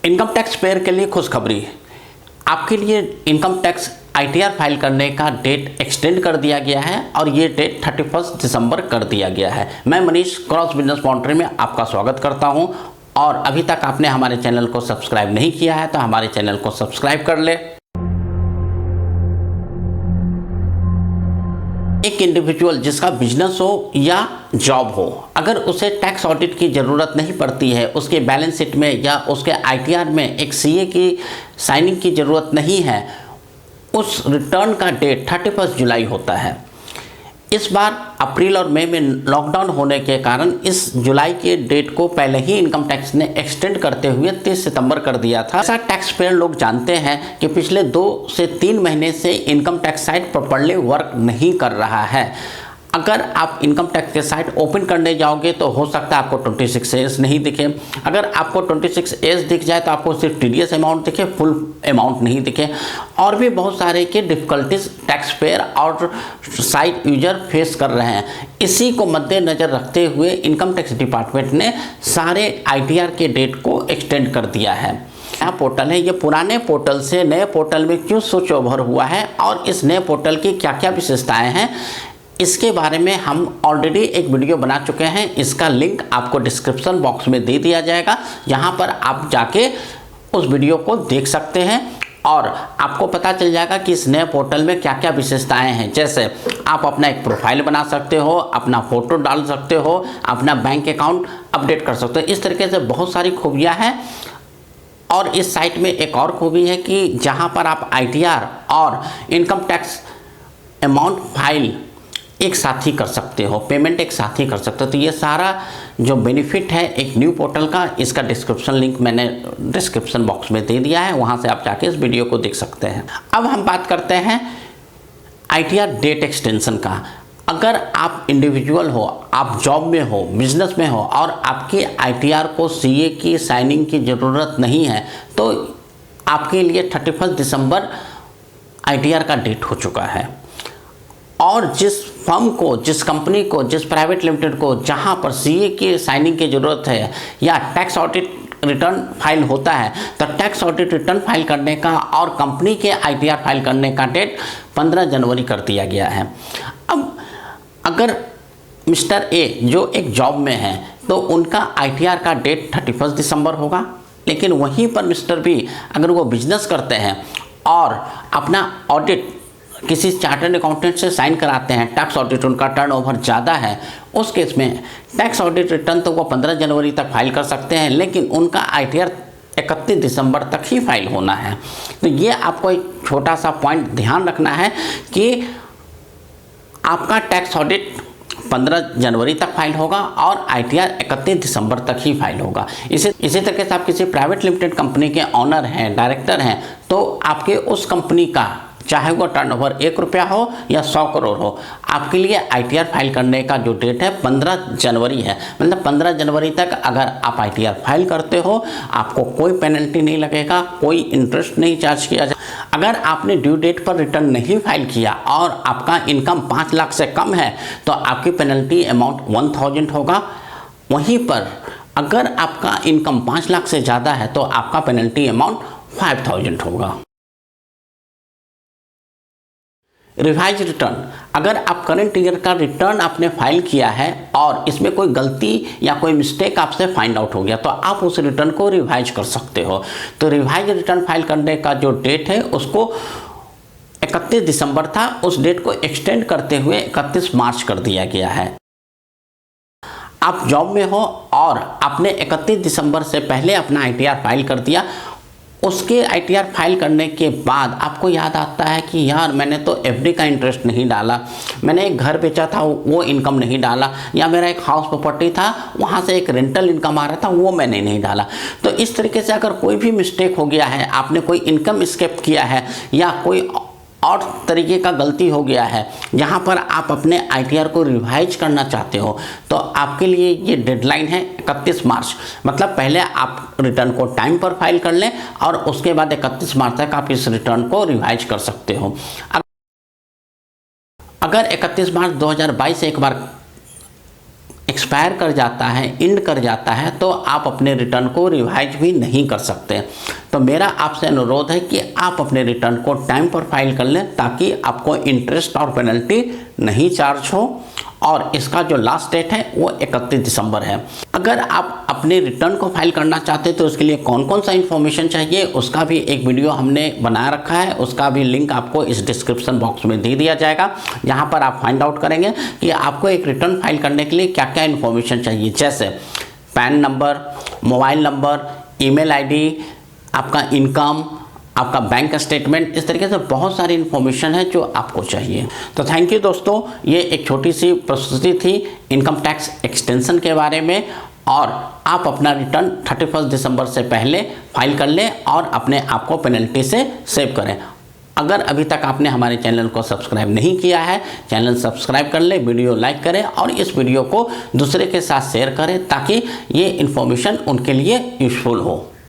Income tax payer के लिए खुशखबरी। आपके लिए इनकम टैक्स आईटीआर फाइल करने का डेट एक्सटेंड कर दिया गया है और ये डेट 31 दिसंबर कर दिया गया है। मैं मनीष क्रॉस बिजनेस बाउंड्री में आपका स्वागत करता हूं और अभी तक आपने हमारे चैनल को सब्सक्राइब नहीं किया है तो हमारे चैनल को सब्सक्राइब कर ले। एक इंडिविजुअल जिसका बिजनेस हो या जॉब हो, अगर उसे टैक्स ऑडिट की ज़रूरत नहीं पड़ती है, उसके बैलेंस शीट में या उसके आईटीआर में एक सीए की साइनिंग की ज़रूरत नहीं है, उस रिटर्न का डेट 31 जुलाई होता है। इस बार अप्रैल और मई में लॉकडाउन होने के कारण इस जुलाई के डेट को पहले ही इनकम टैक्स ने एक्सटेंड करते हुए 30 सितंबर कर दिया था। ऐसा टैक्स पेयर लोग जानते हैं कि पिछले 2 से 3 महीने से income tax site properly work नहीं कर रहा है। अगर आप इनकम टैक्स के साइट ओपन करने जाओगे तो हो सकता है आपको 26A नहीं दिखे। अगर आपको 26A दिख जाए तो आपको सिर्फ टीडीएस अमाउंट दिखे, फुल अमाउंट नहीं दिखे। और भी बहुत सारे के डिफ़िकल्टीज टैक्स पेयर और साइट यूजर फेस कर रहे हैं। इसी को मद्देनज़र रखते हुए इनकम टैक्स डिपार्टमेंट ने सारे आईटीआर के डेट को एक्सटेंड कर दिया है। नया पोर्टल है, ये पुराने पोर्टल से नए पोर्टल में क्यों स्विच ओवर हुआ है और इस नए पोर्टल की क्या क्या विशेषताएँ हैं, इसके बारे में हम ऑलरेडी एक वीडियो बना चुके हैं। इसका लिंक आपको डिस्क्रिप्शन बॉक्स में दे दिया जाएगा, यहाँ पर आप जाके उस वीडियो को देख सकते हैं और आपको पता चल जाएगा कि इस नए पोर्टल में क्या क्या विशेषताएं हैं। जैसे आप अपना एक प्रोफाइल बना सकते हो, अपना फ़ोटो डाल सकते हो, अपना बैंक अकाउंट अपडेट कर सकते हो। इस तरीके से बहुत सारी खूबियाँ हैं। और इस साइट में एक और खूबी है कि जहाँ पर आप आईटीआर और इनकम टैक्स अमाउंट फाइल एक साथ ही कर सकते हो, पेमेंट एक साथ ही कर सकते हो। तो ये सारा जो बेनिफिट है एक न्यू पोर्टल का, इसका डिस्क्रिप्शन लिंक मैंने डिस्क्रिप्शन बॉक्स में दे दिया है, वहाँ से आप जाके इस वीडियो को देख सकते हैं। अब हम बात करते हैं आईटीआर डेट एक्सटेंशन का। अगर आप इंडिविजुअल हो, आप जॉब में हो, बिजनेस में हो और आपके आईटीआर को सीए की साइनिंग की ज़रूरत नहीं है तो आपके लिए 31 दिसंबर आईटीआर का डेट हो चुका है। और जिस फर्म को, जिस कंपनी को, जिस प्राइवेट लिमिटेड को जहां पर सीए की साइनिंग की ज़रूरत है या टैक्स ऑडिट रिटर्न फाइल होता है तो टैक्स ऑडिट रिटर्न फाइल करने का और कंपनी के आईटीआर फाइल करने का डेट 15 जनवरी कर दिया गया है। अब अगर मिस्टर ए जो एक जॉब में है तो उनका आईटीआर का डेट 31 दिसंबर होगा, लेकिन वहीं पर मिस्टर बी अगर वो बिजनेस करते हैं और अपना ऑडिट किसी चार्टर्ड अकाउंटेंट से साइन कराते हैं, टैक्स ऑडिट उनका टर्नओवर ज़्यादा है, उस केस में टैक्स ऑडिट रिटर्न तो वो 15 जनवरी तक फाइल कर सकते हैं, लेकिन उनका आईटीआर 31 दिसंबर तक ही फाइल होना है। तो ये आपको एक छोटा सा पॉइंट ध्यान रखना है कि आपका टैक्स ऑडिट 15 जनवरी तक फाइल होगा और आईटीआर 31 दिसंबर तक ही फाइल होगा। इसी तरीके से आप किसी प्राइवेट लिमिटेड कंपनी के ऑनर हैं, डायरेक्टर हैं, तो आपके उस कंपनी का चाहे वो टर्नओवर 1 रुपया हो या 100 करोड़ हो, आपके लिए आईटीआर फाइल करने का जो डेट है 15 जनवरी है। मतलब 15 जनवरी तक अगर आप आईटीआर फाइल करते हो आपको कोई पेनल्टी नहीं लगेगा, कोई इंटरेस्ट नहीं चार्ज किया जाए। अगर आपने ड्यू डेट पर रिटर्न नहीं फाइल किया और आपका इनकम 5 लाख से कम है तो आपकी पेनल्टी अमाउंट 1000 होगा। वहीं पर अगर आपका इनकम 5 लाख से ज़्यादा है तो आपका पेनल्टी अमाउंट 5000 होगा। रिवाइज रिटर्न, अगर आप करंट ईयर का रिटर्न आपने फाइल किया है और इसमें कोई गलती या कोई मिस्टेक आपसे फाइंड आउट हो गया तो आप उस रिटर्न को रिवाइज कर सकते हो। तो रिवाइज रिटर्न फाइल करने का जो डेट है उसको 31 दिसंबर था, उस डेट को एक्सटेंड करते हुए 31 मार्च कर दिया गया है। आप जॉब में हो और आपने 31 दिसंबर से पहले अपना आईटीआर फाइल कर दिया, उसके आईटीआर फाइल करने के बाद आपको याद आता है कि यार मैंने तो एफडी का इंटरेस्ट नहीं डाला, मैंने एक घर बेचा था वो इनकम नहीं डाला, या मेरा एक हाउस प्रॉपर्टी था वहाँ से एक रेंटल इनकम आ रहा था वो मैंने नहीं डाला। तो इस तरीके से अगर कोई भी मिस्टेक हो गया है, आपने कोई इनकम स्किप किया है या कोई और तरीके का गलती हो गया है जहाँ पर आप अपने आईटीआर को रिवाइज करना चाहते हो तो आपके लिए ये डेडलाइन है 31 मार्च। मतलब पहले आप रिटर्न को टाइम पर फाइल कर लें और उसके बाद 31 मार्च तक आप इस रिटर्न को रिवाइज कर सकते हो। अगर 31 मार्च 2022 से एक बार एक्सपायर कर जाता है, एंड कर जाता है, तो आप अपने रिटर्न को रिवाइज भी नहीं कर सकते। तो मेरा आपसे अनुरोध है कि आप अपने रिटर्न को टाइम पर फाइल कर लें, ताकि आपको इंटरेस्ट और पेनल्टी नहीं चार्ज हो। और इसका जो लास्ट डेट है वो 31 दिसंबर है। अगर आप अपने रिटर्न को फाइल करना चाहते हैं तो उसके लिए कौन कौन सा इन्फॉर्मेशन चाहिए, उसका भी एक वीडियो हमने बना रखा है। उसका भी लिंक आपको इस डिस्क्रिप्शन बॉक्स में दे दिया जाएगा, जहां पर आप फाइंड आउट करेंगे कि आपको एक रिटर्न फाइल करने के लिए क्या क्या इन्फॉर्मेशन चाहिए, जैसे pan number, mobile number, email ID, आपका इनकम, आपका बैंक स्टेटमेंट, इस तरीके से बहुत सारी इन्फॉर्मेशन है जो आपको चाहिए। तो थैंक यू दोस्तों, ये एक छोटी सी प्रस्तुति थी इनकम टैक्स एक्सटेंशन के बारे में। और आप अपना रिटर्न 31 दिसंबर से पहले फाइल कर लें और अपने आप को पेनल्टी से सेव करें। अगर अभी तक आपने हमारे चैनल को सब्सक्राइब नहीं किया है, चैनल सब्सक्राइब कर लें, वीडियो लाइक करें और इस वीडियो को दूसरे के साथ शेयर करें, ताकि ये इन्फॉर्मेशन उनके लिए यूजफुल हो।